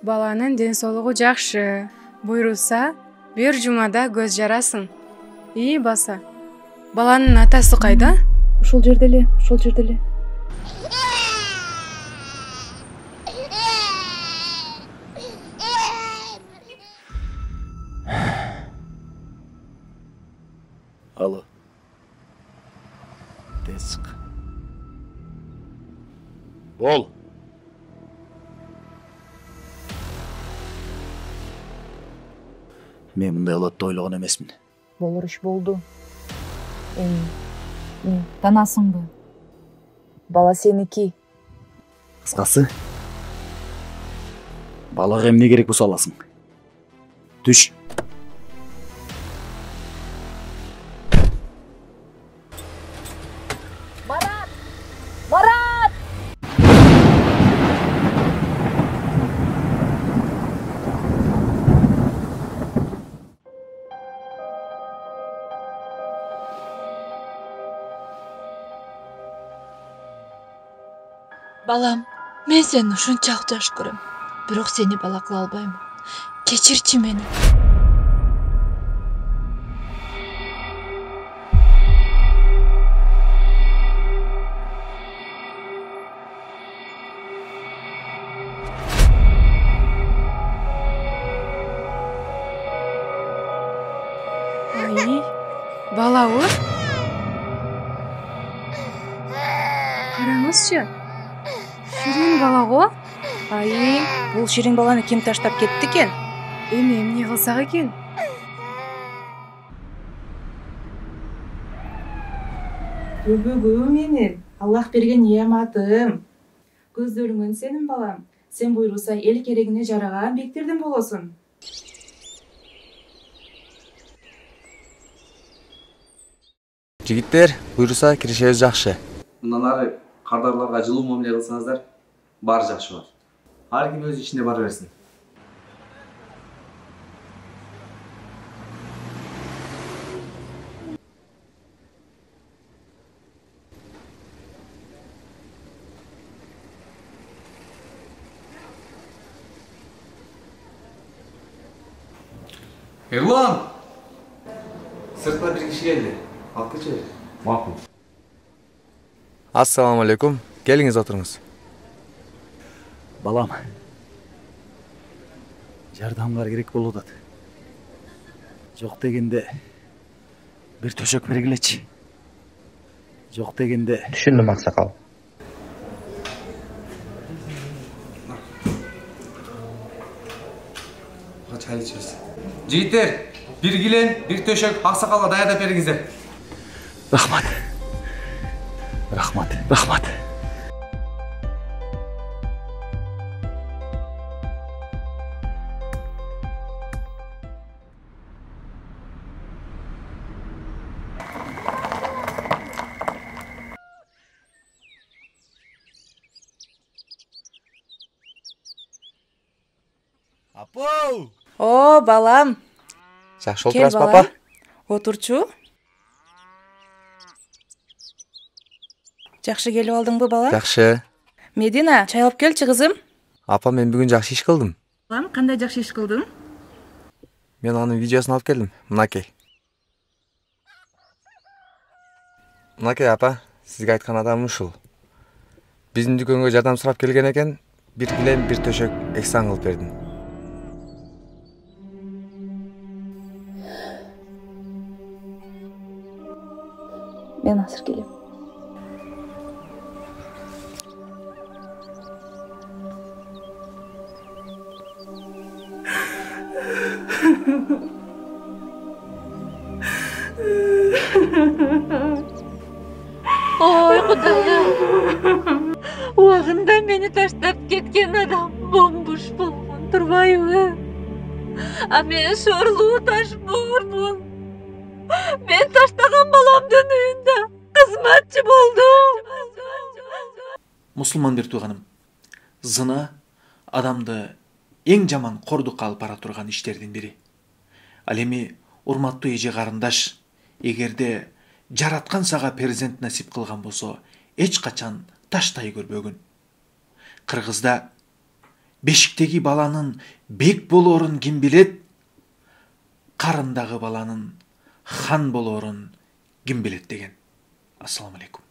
Баланын ден соолугу жакшы. Буйруса, бир жумада көз жарасын. И баса. Баланын атасы кайда? Ушул жерде эле. Алло. Тез чык. Бол. Мен мындай болот деп ойлогон эмесмин. Болор иш болду. Танасыңбы? Бала сеники. Кыскасы, балага эмне керек болсо аласың. Түш. Марат! Балам, мен сени ушунчалык жакшы көрөм. Бирок сени бала кыла албайм. Кечирчи мени. Ай, балабы? Караңызчы. Ширин бала го? Ай, бул шириң баланы ким таштап кетти экен? Эми эмне кылсак экен? Көбөгү менин, Аллах берген неаматым. Көздөрүңөн сенин балам. Сен буйруса эл керегине жараган бектерден болосуң. Жигиттер, буйруса киришебиз жакшы. Мындан ары кардарларга жылуу мамиле кылсаңыздар, баары жакшы болот. Ар ким өз ишине бара берсин. Эрлан! Сыртта бир киши келди. Алып келчи. Макул. Ассаламу алейкум. Келиңиз отуруңуз. Балам. Жардамгар керек болуп атат. Жок дегенде бир төшөк бергилечи. Жок дегенде Түшүндүм, аксакал. Чай ичебиз. Жигиттер, бир килен, бир төшөк аксакалга даярдап бериңиздер. Рахмат. Апау! О, балам. Жакшы отурасыз, папа? Отурчу. Жакшы келип алдыңбы, бала? Жакшы. Медина, чай алып келчи, кызым. Апа, мен бүгүн жакшы иш кылдым. Балам, кандай жакшы иш кылдың? Мен анын видеосун алып келдим. Мынакей. Мынакей, апа, сизге айткан адамым ушул. Биздин дүкөнгө жардам сурап келген экен, бир килем, бир төшөк эксан кылып бердим. Мен азыр келем. Ой, Кудайым. Убагында мени таштап кеткен адам бомбуш болгон турбайбы? А мен шорлуу ташбуурмун. Мен таштаган баламдын үйүндө кызматчы болдум. Мусулман бир тууганым, зына адамды эң жаман кордукка алып бара турган иштердин бири. Ал эми урматтуу эже карындаш, эгерде жараткан сага перзент насип кылган болсо, эч качан таштай көрбөгүн. Кыргызда бешиктеги баланын бек болоорун ким билет, карындагы баланын хан болоорун ким билет деген. Ассаламу алейкум.